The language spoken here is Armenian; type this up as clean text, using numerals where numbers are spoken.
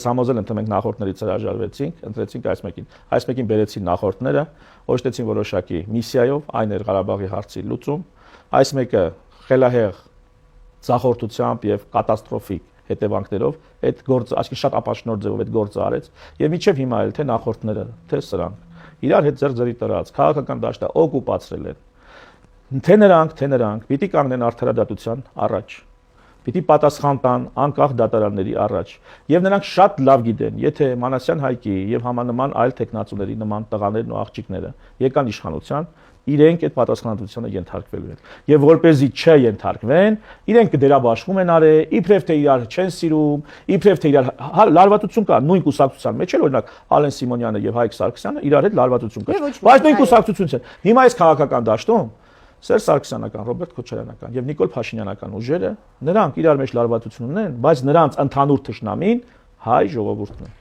համոզել եմ, թե մենք նախորդներից հրաժարվեցինք, ընտրեցինք այս մեկին։ Այս մեկին բերեցին նախորդները, օժտեցին որոշակի միսիայով, այն էր Ղարաբաղի հարցի լուծում։ Այս մեկը խելահեղ ձախորդությամբ եւ կատաստրոֆիկ հետևանքներով այդ գործը, այսինքն շատ ապաշխնոր ձևով այդ գործը արեց, եւ միջև հիմա էլ թե նախորդները, թե սրանք իրար հետ ձեռ-ձեռի տարած քաղաքական դաշտը օկուպացրել են։ Թե նրանք պիտի կանգնեն արդարադատության առաջ։ Պիտի պատասխան տան անկախ դատարանների առաջ։ Եվ նրանք շատ լավ գիտեն, եթե Մանասյան Հայկի եւ համանման այլ տեխնացուների նման տղաներն ու աղջիկները եկան իշխանության, իրենք այդ պատասխանատվությանը ենթարկվելու են։ Եվ որպեսզի չենթարկվեն, իրենք կդերաբաշխում են արել, իբրև թե իրար չեն սիրում, իբրև թե իրար լարվածություն կա նույն կուսակցության մեջ, օրինակ Ալեն Սիմոնյանը եւ Հայկ Սարգսյանը իրար հետ լարվածություն կա։ Բայց նույն կուսակցությունից են։ Հիմա այս քաղաքական դաշտում Սերժ Սարգսյանական, Ռոբերտ Քոչարյանական եւ Նիկոլ Փաշինյանական ուժերը նրանք իրար մեջ լարվածություն ունեն, բայց նրանց ընդհանուր թշնամին հայ ժողովուրդն է։